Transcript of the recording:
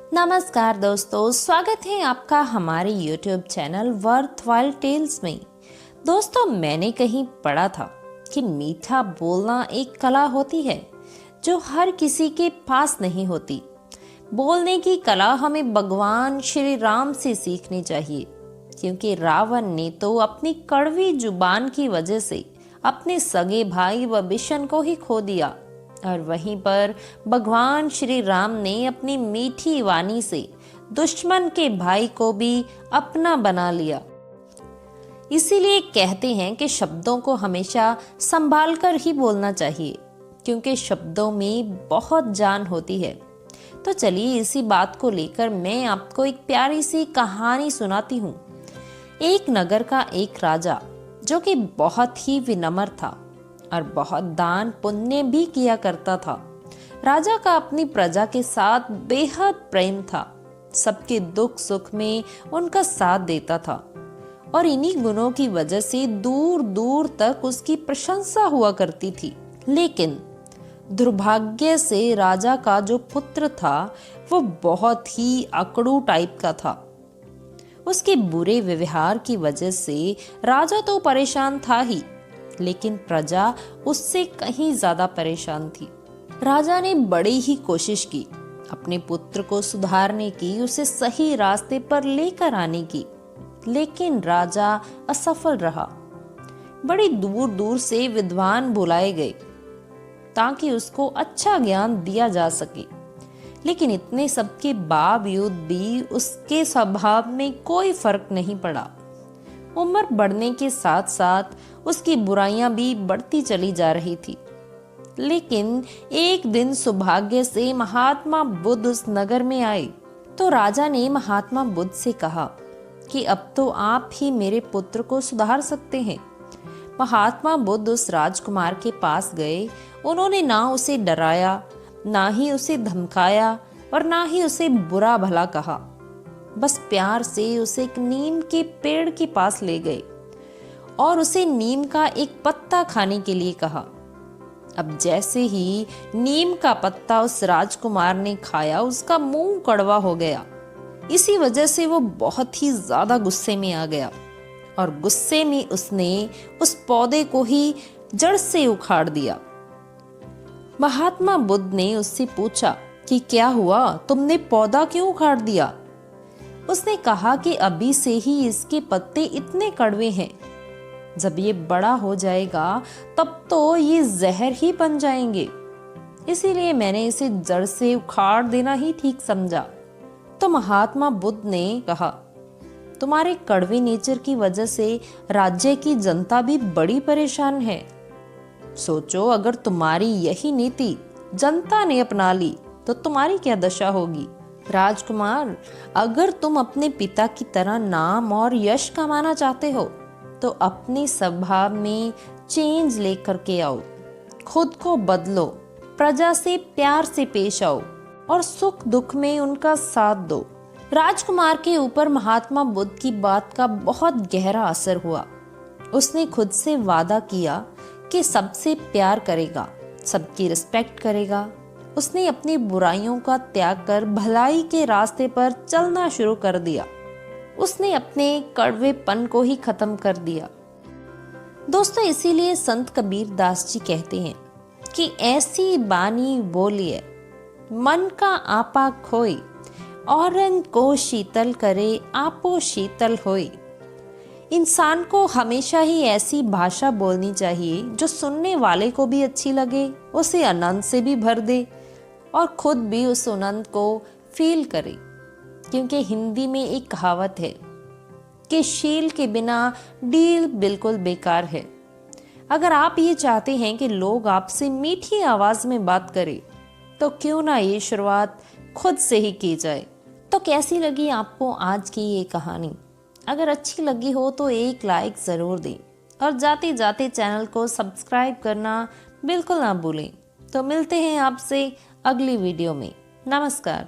नमस्कार दोस्तों, स्वागत है आपका हमारे YouTube चैनल वर्थवाइल टेल्स में। दोस्तों, मैंने कहीं पढ़ा था कि मीठा बोलना एक कला होती है जो हर किसी के पास नहीं होती। बोलने की कला हमें भगवान श्री राम से सीखनी चाहिए, क्योंकि रावण ने तो अपनी कड़वी जुबान की वजह से अपने सगे भाई विभीषण को ही खो दिया, और वहीं पर भगवान श्री राम ने अपनी मीठी वाणी से दुश्मन के भाई को भी अपना बना लिया। इसीलिए कहते हैं कि शब्दों को हमेशा संभाल कर ही बोलना चाहिए, क्योंकि शब्दों में बहुत जान होती है। तो चलिए इसी बात को लेकर मैं आपको एक प्यारी सी कहानी सुनाती हूँ। एक नगर का एक राजा, जो कि बहुत ही विनम्र था और बहुत दान पुण्य भी किया करता था। राजा का अपनी प्रजा के साथ बेहद प्रेम था, सबके दुख सुख में उनका साथ देता था, और इन्हीं गुणों की वजह से दूर दूर तक उसकी प्रशंसा हुआ करती थी। लेकिन दुर्भाग्य से राजा का जो पुत्र था वो बहुत ही अकड़ू टाइप का था। उसके बुरे व्यवहार की वजह से राजा तो परेशान था ही, लेकिन प्रजा उससे कहीं ज्यादा परेशान थी। राजा ने बड़ी ही कोशिश की अपने पुत्र को सुधारने की, उसे सही रास्ते पर लेकर आने की, लेकिन राजा असफल रहा। बड़ी दूर दूर से विद्वान बुलाए गए ताकि उसको अच्छा ज्ञान दिया जा सके, लेकिन इतने सब के बावजूद भी उसके स्वभाव में कोई फर्क नहीं पड़ा। उम्र बढ़ने के साथ साथ उसकी बुराइयां भी बढ़ती चली जा रही थी। लेकिन एक दिन सौभाग्य से महात्मा बुद्ध उस नगर में आए, तो राजा ने महात्मा बुद्ध से कहा कि अब तो आप ही मेरे पुत्र को सुधार सकते हैं। महात्मा बुद्ध उस राजकुमार के पास गए। उन्होंने ना उसे डराया, ना ही उसे धमकाया, और ना ही उसे बुरा भला कहा। बस प्यार से उसे एक नीम के पेड़ के पास ले गए और उसे नीम का एक पत्ता खाने के लिए कहा। अब जैसे ही नीम का पत्ता उस राजकुमार ने खाया, उसका मुंह कड़वा हो गया। इसी वजह से वो बहुत ही ज्यादा गुस्से में आ गया, और गुस्से में उसने उस पौधे को ही जड़ से उखाड़ दिया। महात्मा बुद्ध ने उससे पूछा कि क्या हुआ, तुमने पौधा क्यों उखाड़ दिया? उसने कहा कि अभी से ही इसके पत्ते इतने कड़वे हैं, जब ये बड़ा हो जाएगा तब तो ये जहर ही बन जाएंगे, इसीलिए मैंने इसे जड़ से उखाड़ देना ही ठीक समझा। तो महात्मा बुद्ध ने कहा, तुम्हारे कड़वे नेचर की वजह से राज्य की जनता भी बड़ी परेशान है। सोचो, अगर तुम्हारी यही नीति जनता ने अपना ली तो तुम्हारी क्या दशा होगी। राजकुमार, अगर तुम अपने पिता की तरह नाम और यश कमाना चाहते हो तो अपने स्वभाव में चेंज लेकर के आओ, खुद को बदलो, प्रजा से प्यार से पेश आओ और सुख दुख में उनका साथ दो। राजकुमार के ऊपर महात्मा बुद्ध की बात का बहुत गहरा असर हुआ। उसने खुद से वादा किया कि सबसे प्यार करेगा, सबकी रिस्पेक्ट करेगा। उसने अपनी बुराइयों का त्याग कर भलाई के रास्ते पर चलना शुरू कर दिया। उसने अपने कड़वेपन को ही खत्म कर दिया। दोस्तों, इसीलिए संत कबीर दास जी कहते हैं कि ऐसी बानी बोलिए मन का आपा खोई, औरन को शीतल करे आपो शीतल होई। इंसान को हमेशा ही ऐसी भाषा बोलनी चाहिए जो सुनने वाले को भी अच्छी लगे, उसे आनंद से भी भर दे और खुद भी उस आनंद को फील करे। क्योंकि हिंदी में एक कहावत है कि शील के बिना डील बिल्कुल बेकार है। अगर आप ये चाहते हैं कि लोग आपसे मीठी आवाज में बात करें, तो क्यों ना ये शुरुआत खुद से ही की जाए। तो कैसी लगी आपको आज की ये कहानी? अगर अच्छी लगी हो तो एक लाइक ज़रूर दें, और जाते जाते चैनल को सब्सक्राइब करना बिल्कुल ना भूलें। तो मिलते हैं आपसे अगली वीडियो में। नमस्कार।